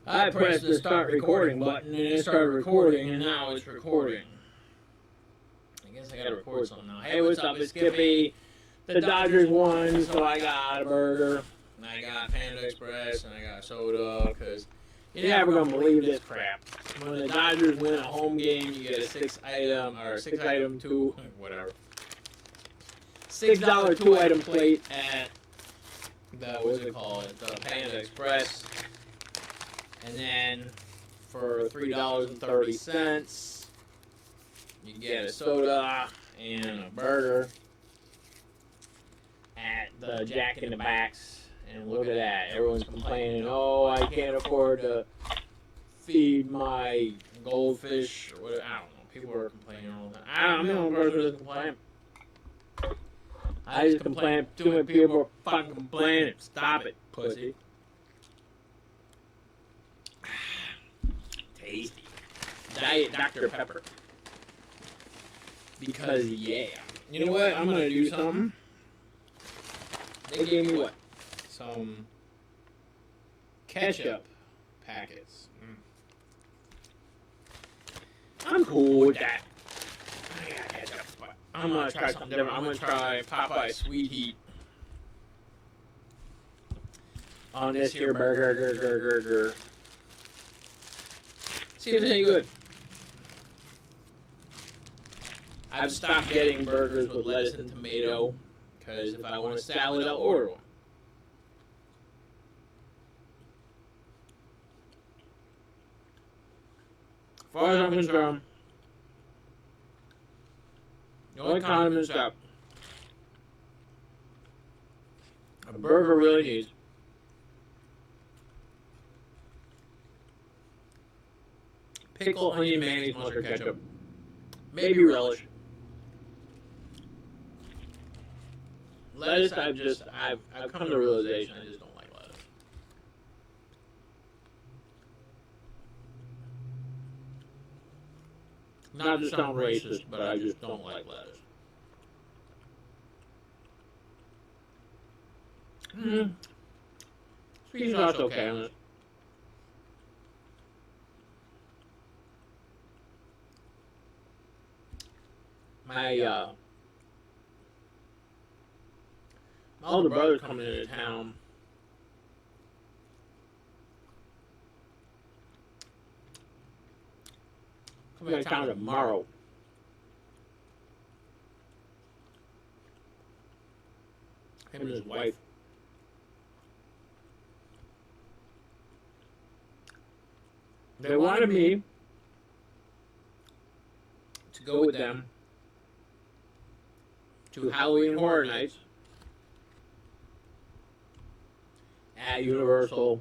I pressed the start recording button and it started recording, and now it's recording. I guess I gotta record something now. Hey, what's up? It's Skippy. The Dodgers won, so I got a burger. And I got Panda Express, and I got soda, because you're never gonna believe this crap. When the Dodgers win a home game, you get a six item $6 2-item plate at the, what's it called? The Panda Express. And then for $3.30, you get a soda and a burger at the Jack in the Box. And look at that, everyone's complaining, oh, I can't afford to feed my goldfish, or whatever. I don't know, people are complaining all the time. I'm the only person who doesn't complain. I just complain, too many people are fucking complaining. Stop it, pussy. Tasty. Diet Dr. Pepper. Because, yeah. You know what? I'm gonna do something. They gave me what? Some ketchup packets. I'm cool with that. I got ketchup, but I'm gonna try something different. I'm gonna try Popeye Sweet Heat on this here burger. See if it's any good. I've stopped getting burgers with lettuce and tomato because if I want a salad, I'll order one. As far as I'm concerned, the only condiments that a burger really needs pickle, onion, mayonnaise, mustard, ketchup, maybe relish. Lettuce, I've come to the realization I just don't like lettuce. Not to sound racist, but I just don't like lettuce. Sweet sauce okay on it. My older brother's coming into town. Coming into town tomorrow. Him and his wife. They wanted me to go with them to Halloween Horror Nights at Universal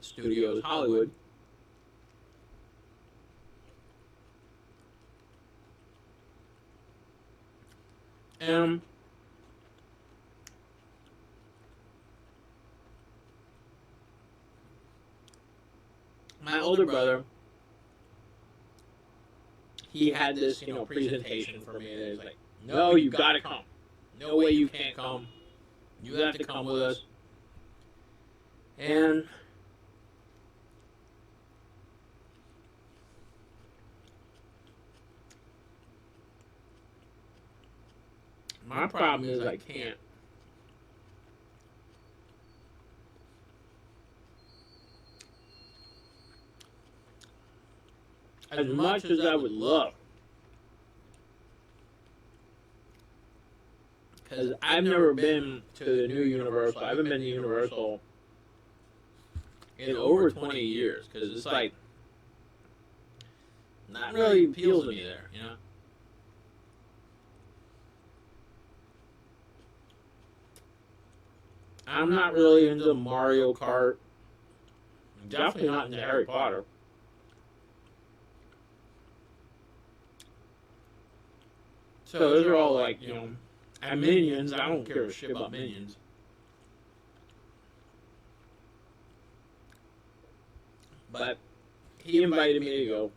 Studios Hollywood. And my older brother, he had this, presentation for me. That was like, no, you gotta come. No way you can't come. You have to come with us. And my problem is I can't. As much as I would love, because I've never been to the new Universal. I haven't been to Universal in over 20 years, because it's like not really appeals to me there, I'm not really into Mario Kart. I'm definitely not into Harry Potter. So those are all like, and Minions. I don't care a shit about Minions. But he invited me to go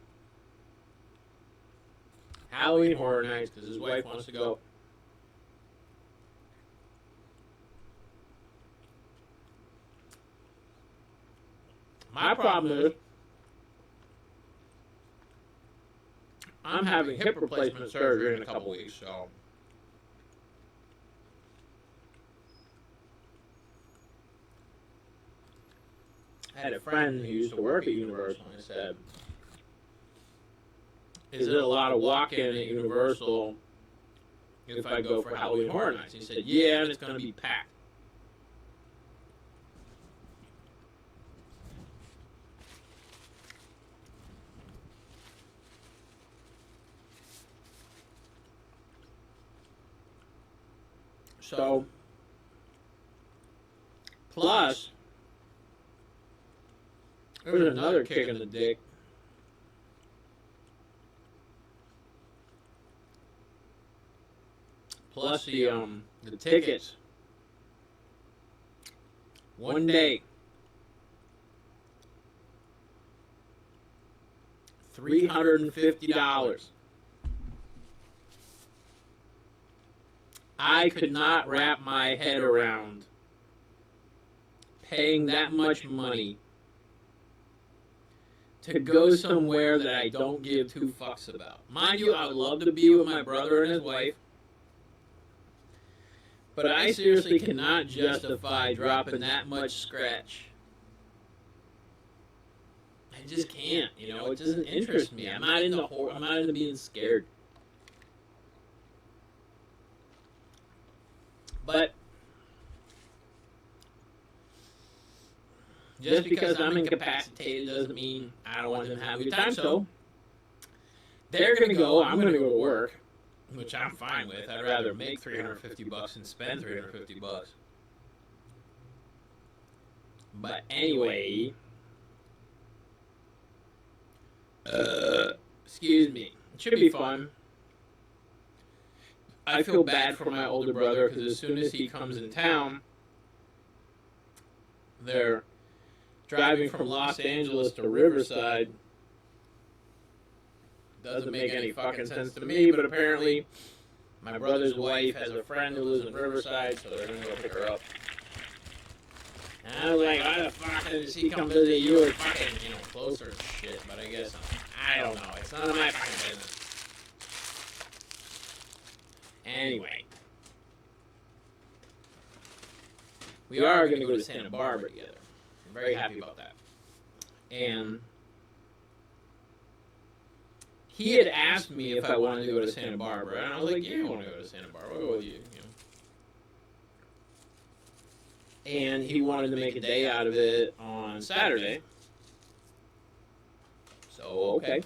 Halloween Horror Nights because his wife wants to go. My problem is, I'm having hip replacement surgery in a couple weeks, so I had a friend who used to work at Universal, and I said, is it a lot of walk-in at Universal if I go for Halloween Horror Nights? He said, yeah, and it's going to be packed. So, plus, there's another kick in the dick. Plus the tickets. One day, $350. I could not wrap my head around paying that much money to go somewhere that I don't give two fucks about. Mind you, I would love to be with my brother and his wife, but I seriously cannot justify dropping that much scratch. I just can't, you know, it doesn't interest me. I'm not into horror, I'm not into being scared. But just because I'm incapacitated doesn't mean I don't want them to have a good time. So they're going to go, I'm going to go to work, which I'm fine with. I'd rather make $350 than spend $350. But anyway, excuse me, it should be fun. I feel bad for my older brother because as soon as he comes in town, they're driving from Los Angeles to Riverside. Doesn't make any fucking sense to me, but apparently my brother's wife has a friend who lives in Riverside, so they're gonna go pick her up. And I was like, why the fuck does he come visit you? Or fucking, you know, closer and shit, but I guess, I don't know. It's none of my fucking business. Anyway, we are going to go to Santa Barbara together. I'm very happy about that. And he had asked me if I wanted to go to Santa Barbara, and I was like, yeah, I want to go to Santa Barbara. I'll go with you, you know. And he wanted to make a day out of it on Saturday. So, okay.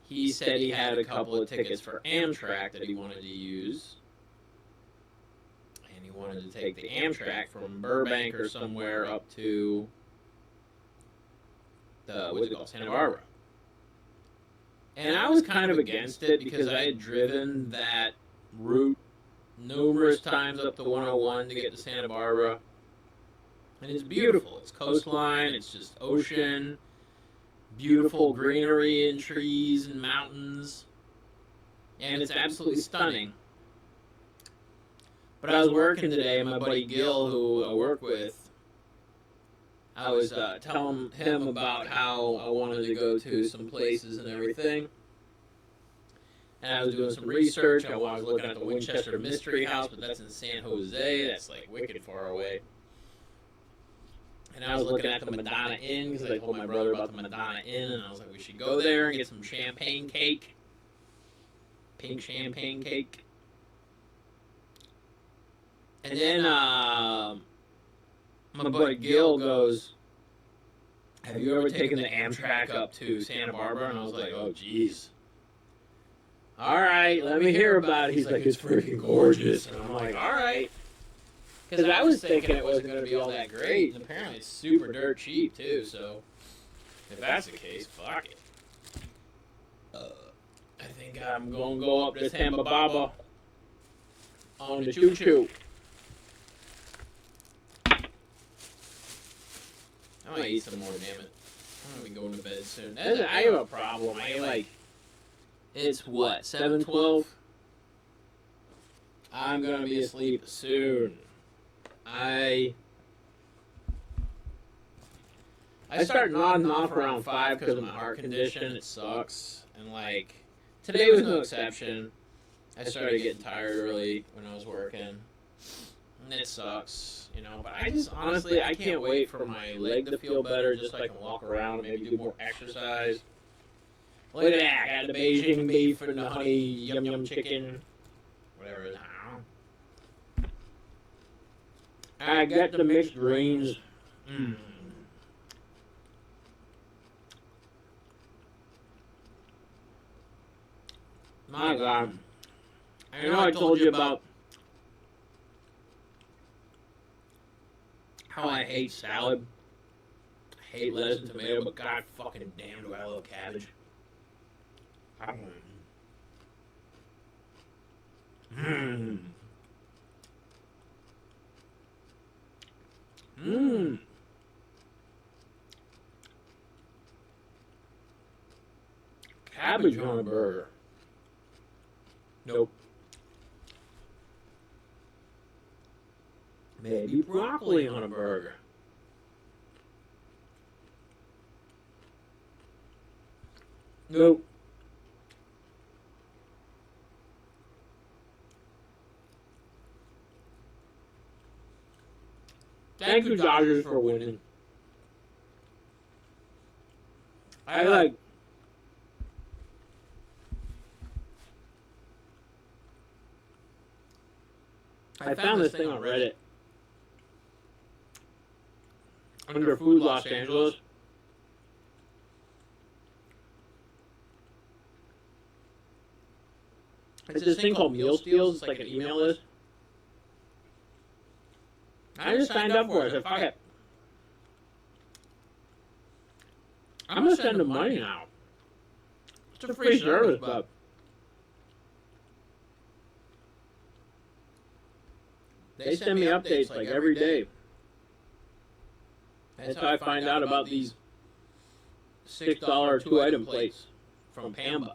He said he had a couple of tickets for Amtrak that he wanted to use. And he wanted to take the Amtrak from Burbank or somewhere up to Santa Barbara. And I was kind of against it because I had driven that route numerous times up to 101 to get to Santa Barbara. And it's beautiful. It's coastline, it's just ocean. Beautiful greenery and trees and mountains, and it's absolutely stunning. But I was working today, and my buddy Gil, who I work with, I was telling him about how I wanted to go to some places and everything. And I was doing some research. I was looking at the Winchester Mystery House, but that's in San Jose. That's like wicked far away. And I was looking at the Madonna Inn because I told my brother about the Madonna Inn, and I was like, we should go there and get some champagne cake. Pink champagne cake. And then my buddy Gil goes, have you ever taken the Amtrak up to Santa Barbara? And I was like, oh, jeez. All right, let me hear about it. He's like, it's freaking gorgeous. And I'm like, all right. Because I was thinking it wasn't going to be all that great, and apparently it's super dirt cheap, too, so if that's the case, fuck it. I think I'm going to go up to Santa Barbara on the choo-choo. I might eat some more, damn it. I'm going to be going to bed soon. I have a problem. It's what, 7:12? I'm going to be asleep soon. I start nodding off around 5 because of my heart condition. It sucks. And, like, today was no exception. I started getting tired early when I was working. And it sucks, you know. But I just, honestly, I can't wait for my leg to feel better just so I can walk around and maybe do more exercise. Look at that. I got the Beijing beef and the honey yum yum chicken. Whatever it is. I don't know. I got the mixed greens. Mmm. My God. I know I told you about how I hate salad. I hate lettuce and tomato, but God fucking damn do I love cabbage. Mmm. Mmm. Cabbage on a burger. Nope. Maybe broccoli on a burger. Nope. Thank you, Dodgers, for winning. I found this thing on Reddit under Food Los Angeles. It's this thing called Meal Steals. It's like an email list. I just signed up for it. I said, fuck it. I'm going to send them money now. It's a free service, but they send me updates like every day. That's how I find out about these $6 2-item plates from Pamba.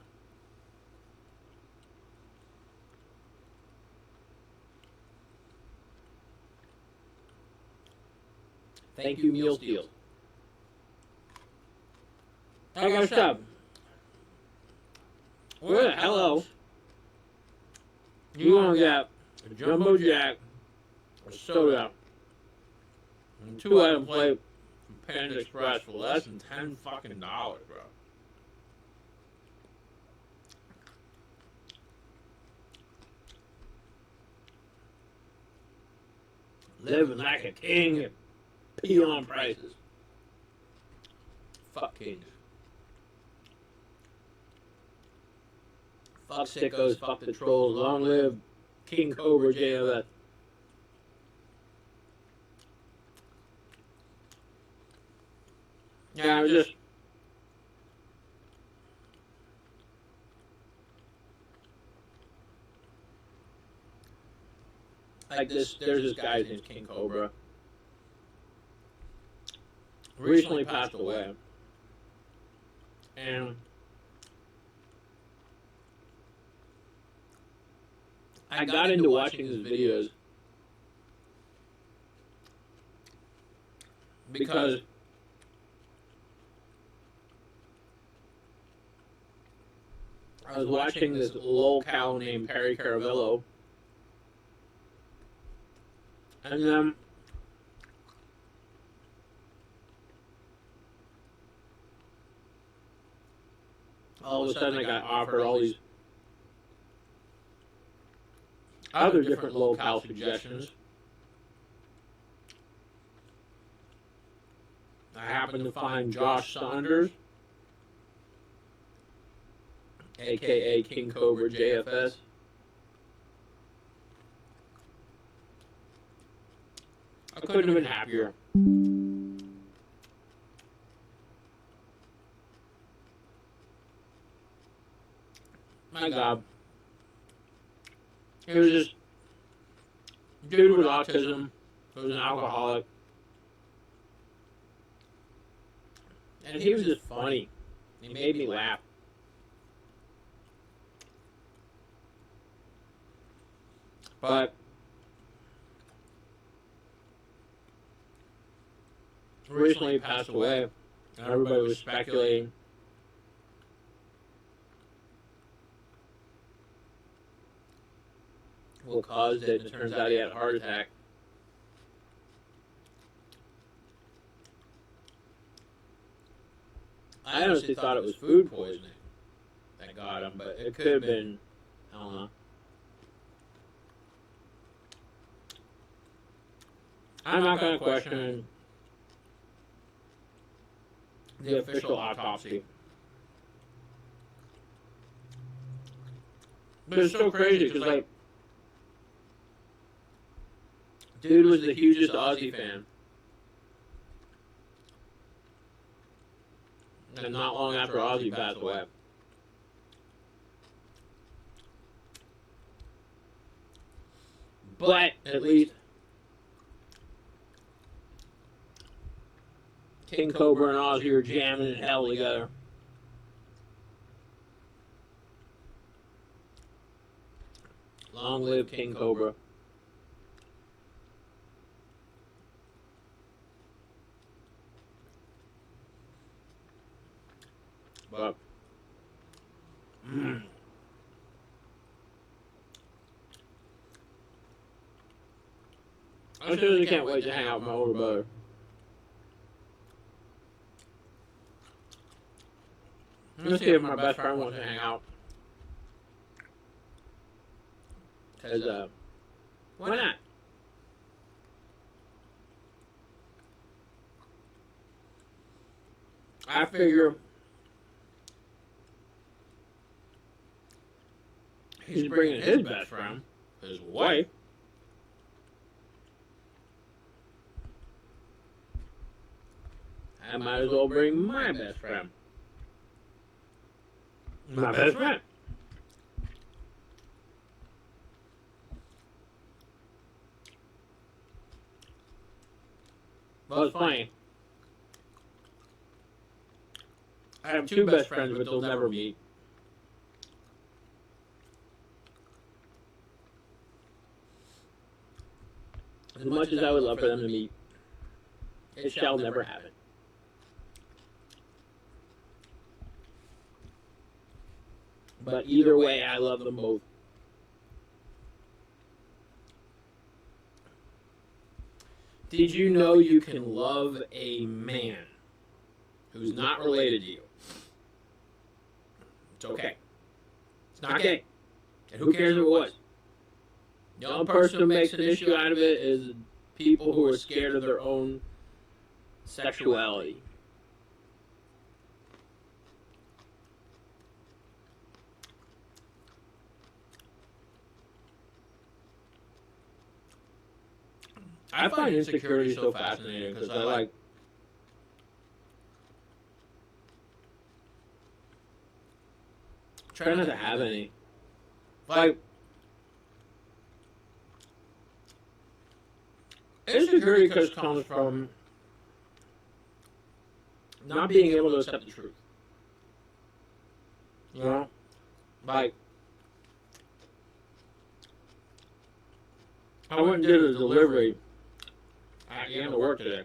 Thank you, Meal Steals. I gotta stop. Where the hell else you want to get a Jumbo Jack, a soda, and 2-item plate from Panda Express for less than $10 fucking dollars, bro? Living like a king at peon prices. Fuck kings. Fuck sickos, fuck the trolls, long live King Cobra JFS. Yeah, I was just like this. There's this guy named King Cobra. Recently passed away, and I got into watching his videos because I was watching this lol cow named Perry Caravello, and then all of a sudden I got offered all these other different locale suggestions. I happened to find Josh Saunders, aka King Cobra JFS. I couldn't have been happier. My God. It was just dude with autism, who was an alcoholic. And he was just funny. He made me laugh. But recently he passed away. And everybody was speculating what caused it, and it turns out he had a heart attack. I honestly thought it was food poisoning that got him, but it could have been, I don't know. I'm not going to question the official autopsy. But it's so crazy because, like, dude was the hugest Aussie fan. And not long after Ozzy passed away. But at least King Cobra and Ozzy are jamming in hell together. Long live King Cobra. But I seriously can't wait to hang out with my older brother. Let's see if my best friend wants to hang out. Because, why not? I figure he's bringing his best friend, his wife. I might as well bring my best friend. My best friend. Well, it's funny. I have two best friends, but they'll never meet. As much as I would love for them to meet, it shall never happen. But either way, I love them both. Did you know you can love a man who's not related to you? It's okay. It's not gay. And who cares if it was? The only person who makes an issue out of it is people who are scared of their own sexuality. I find insecurity so fascinating because I like try not to have any. Like, insecurity comes from not being able to accept the truth. You know? Like, I went and did a delivery at the end of work today.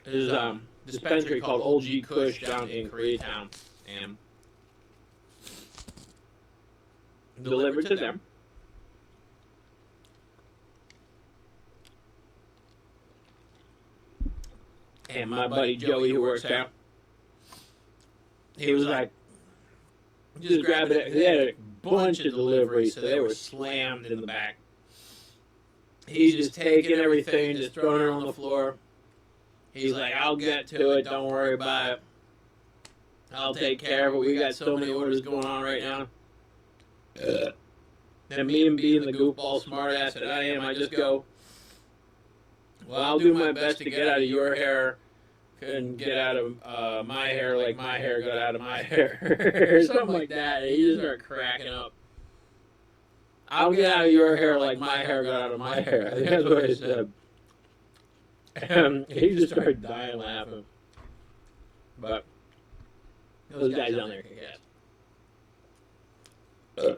There's a dispensary called Old G Kush down in Koreatown, and delivered to them. And my buddy Joey, who works out, he was like, just grab it. They had a bunch of deliveries, so they were slammed in the back. He's just taking everything, just throwing it on the floor. He's like, I'll get to it, don't worry about it. I'll take care of it. We got so many orders going on right now. And me and being the goofball smartass that I am, I just go, well, I'll do my best to get out of your hair and get out of my hair like my hair got out of my hair. Or something like that. And he just started cracking up. I'll get out of your hair like my hair got out of my hair. I think that's what he said. And he just started dying laughing. But those guys down there kick ass.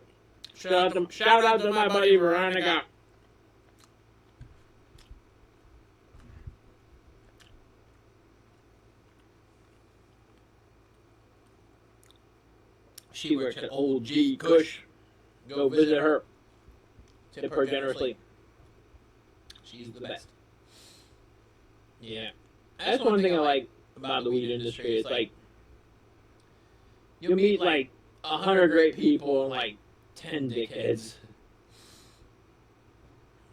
Shout out to my buddy Veronica. She works at Old G Kush. Go visit her. Tip her generously. She's the best. Yeah. That's one thing I like about the weed industry. It's like, you'll meet like 100 great people and like 10 dickheads.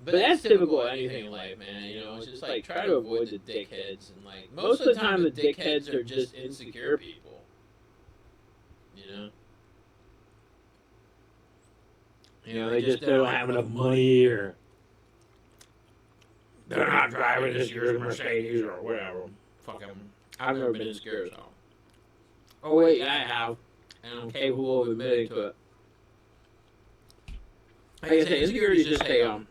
But that's typical of anything in life, man. You know, it's just like, try to avoid the dickheads. And like, most of the time the dickheads are just insecure people. You know? You know, they just don't have enough money, or they're not driving this year's Mercedes or whatever. Fuck them. I've never been insecure, so. Oh, wait, yeah, I have. And I'm capable of admitting to it. Like I say, insecurity is just a,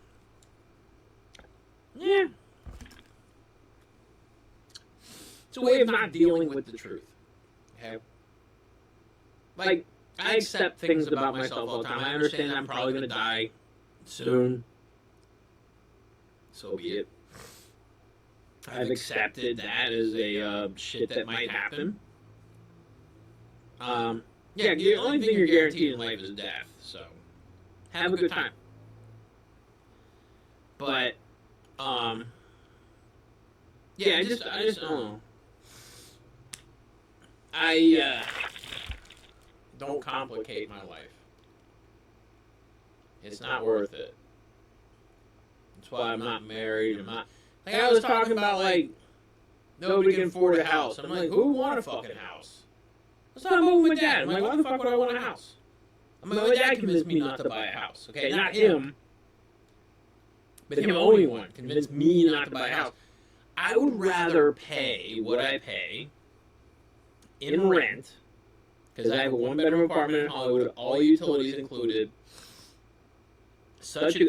yeah. It's a way of not dealing with the truth. Okay? Like, I accept things about myself all the time. I understand I'm probably going to die soon. So be it. I've accepted that as a shit that might happen. Yeah, the only thing you're guaranteed in life is death. So, have a good time. But, yeah, I just don't know. I don't complicate my life. It's not worth it. That's why I'm not married. I'm not. Like I was talking about, like, nobody can afford a house. I'm like, who would want a fucking house? That's not moving with my dad. I'm like, why the fuck would I want a house? I mean, my dad convinced me not to buy a house. Okay, not him, but him owning one convinced me not to buy a house. I would rather pay what I pay in rent, because I have a one-bedroom apartment in Hollywood, all utilities included,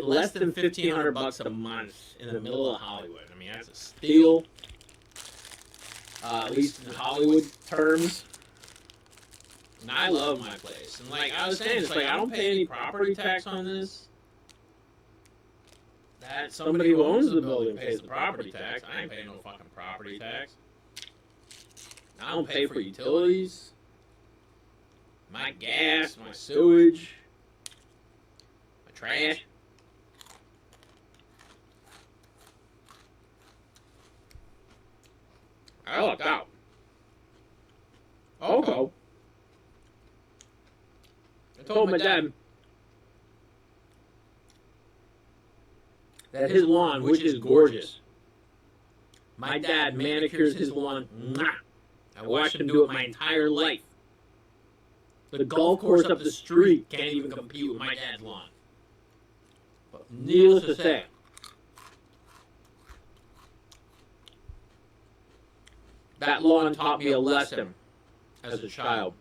less than $1,500 a month in the middle of Hollywood. I mean, that's a steal, at least in Hollywood terms. And I love my place. And like I was saying, it's like I don't pay any property tax on this. That somebody who owns the building pays the property tax. I ain't paying no fucking property tax. I don't pay for utilities, my gas, my sewage, my trash. I lucked out. Also, I told my dad that his lawn, which is gorgeous, my dad manicures his lawn. I watched him do it my entire life. The golf course up the street can't even compete with my dad's lawn. But needless to say, that lawn taught me a lesson as a child.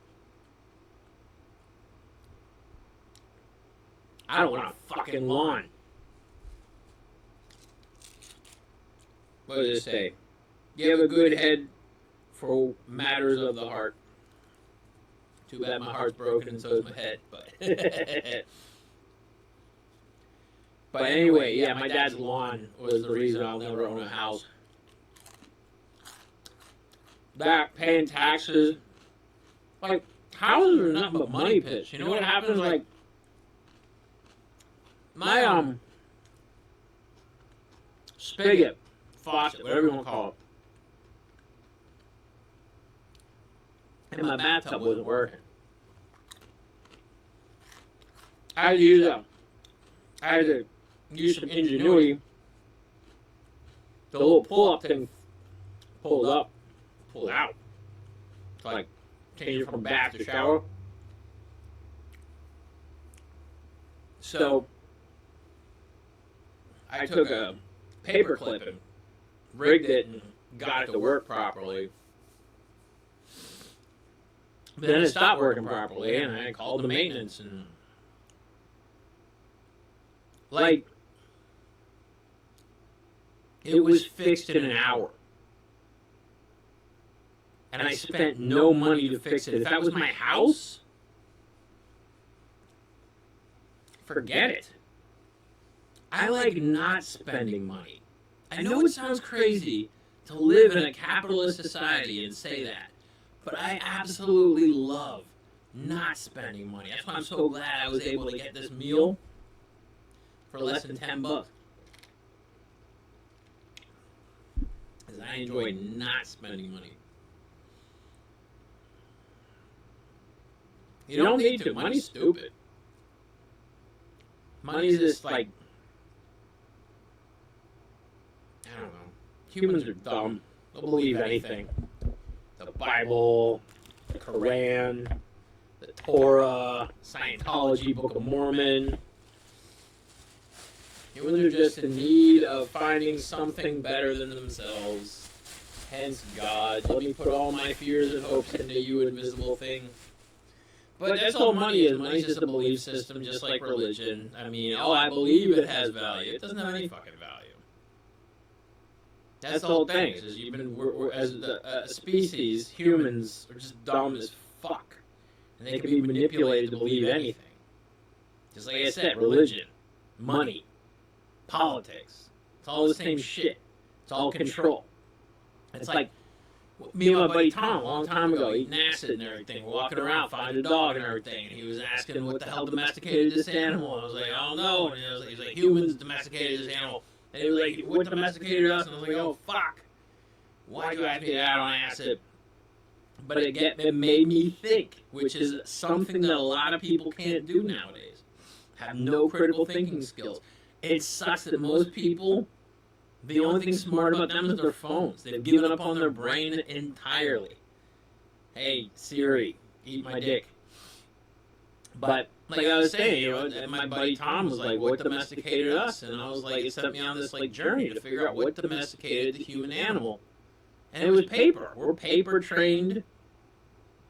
I don't want a fucking lawn. What does it say? You have a good head for matters of the heart. Too bad my heart's broken and so is my head, but but anyway, yeah, my dad's lawn was the reason I'll never own a house. That, paying taxes, like, houses are nothing but money pits. You know what happens? Like, my spigot, faucet, whatever you want to call it, and my bathtub wasn't working. I had to use some ingenuity. The little pull-up thing pulled up, pulled out. It's like change it from bath to shower. So I took a paper clip and rigged it and got it to work properly. But then it stopped working properly, and I called the maintenance, and like, it was fixed in an hour. And I spent no money to fix it. If that was my house, forget it. I like not spending money. I know it sounds crazy to live in a capitalist society and say that, but I absolutely love not spending money. That's why I'm so glad I was able to get this meal for less than $10. Because I enjoy not spending money. You don't need to. Money's stupid. Money's just like, I don't know. Humans are dumb. They'll believe anything. The Bible, the Quran, the Torah, Scientology, Book of Mormon. Humans are just in need of finding something better than themselves. Hence God. Let me put all my fears and hopes into you, invisible thing. But that's all money is. Money's just a belief system, just like religion. I mean, oh, I believe it has value. It doesn't have any fucking value. That's the whole thing. Is we're as a species, humans are just dumb as fuck. And they can be manipulated to believe anything. Just like I said, religion, money, politics. It's all the same shit. It's all control. It's like me and my buddy Tom a long time ago eating acid and everything. We're walking around, finding a dog and everything. And he was asking what the hell domesticated this animal. And I was like, I don't know. And he was like, humans domesticated this animal. And he was like, what domesticated us? And I was like, oh, fuck. Why'd you ask me that on acid? But it made me think, which is something that a lot of people can't do nowadays. Have no critical thinking skills. It sucks that most people, the only thing smart about them is their phones. They've given up on their brain entirely. Hey, Siri, eat my dick. But like I was saying, you know, my buddy Tom was like, what domesticated us? And I was like, it set me on this like journey to figure out what domesticated the human animal. And it was paper. We're paper-trained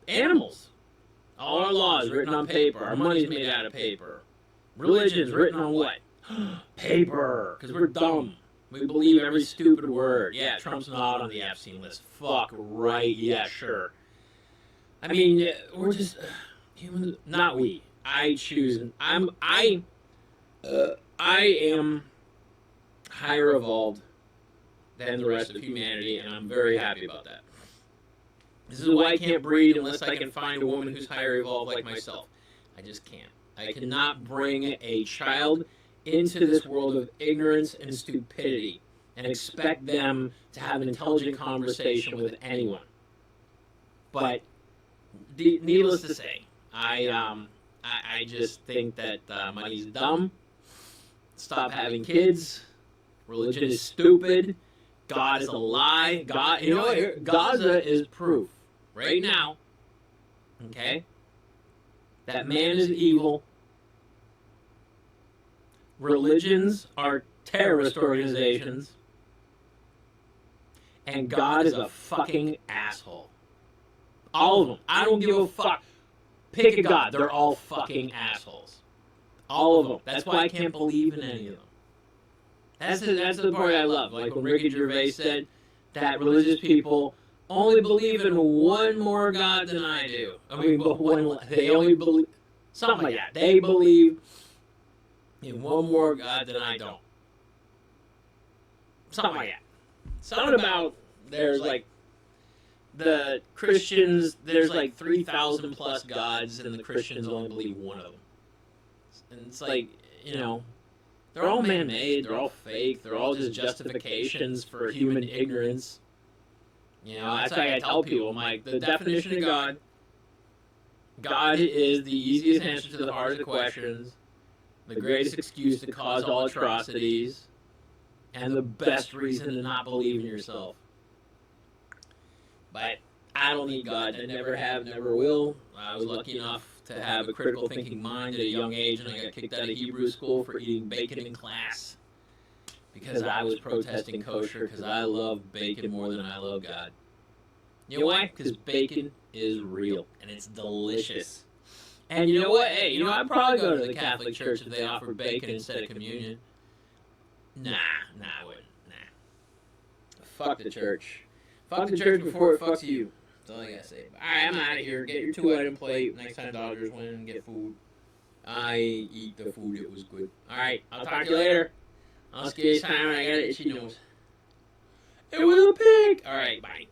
animals. All our laws written on paper. Our money's made out of paper. Religion's written on what? Paper. Because we're dumb. We believe every stupid word. Yeah, Trump's not on the Epstein list. Fuck right. Yeah, sure. I mean, we're just humans. Not we. I choose. I am higher evolved than the rest of humanity, and I'm very happy about that. This is why I can't breed unless I can find a woman who's higher evolved like myself. I just can't. I cannot bring a child into this world of ignorance and stupidity and expect them to have an intelligent conversation with anyone. But needless to say, I just think that money's dumb. Stop having kids. Religion is stupid. God is a lie. God, you know, Gaza is proof right now. Okay, that man is evil. Religions are terrorist organizations. And God is a fucking asshole. All of them. I don't give a fuck. Pick a God. They're all fucking assholes. All of them. That's why I can't believe in any of them. That's the part I love. Like when Ricky Gervais said that religious people only believe in one more God than I do. I mean, but they only believe something like that. They believe in one more God than I don't. Something like that. Something about there's like the Christians. There's like 3,000 plus gods, and the Christians only believe one of them. And it's like, you know, they're all man-made. They're all fake. They're all just justifications for human ignorance. You know, that's why I tell people, I'm like, the definition of God. God is the easiest answer to the hardest questions, the greatest excuse to cause all atrocities, and the best reason to not believe in yourself. But I don't need God. I never have, never will. I was lucky enough to have a critical thinking mind at a young age, and I got kicked out of Hebrew school for eating bacon in class because I was protesting kosher because I love bacon more than I love God. You know why? Because bacon is real, and it's delicious. And you know what? Hey, you know, I'd probably go to the Catholic Church if they offered bacon instead of communion. Nah, I wouldn't. Nah. Fuck the church. Fuck the church before it fucks you. That's all I gotta say. Alright, I'm out of here. Get your 2-item plate. Next time Dodgers win, get food. I eat the food. It was good. Alright, I'll talk to you later. I'll see you time. I got an itchy nose. It was a pig. Alright, bye.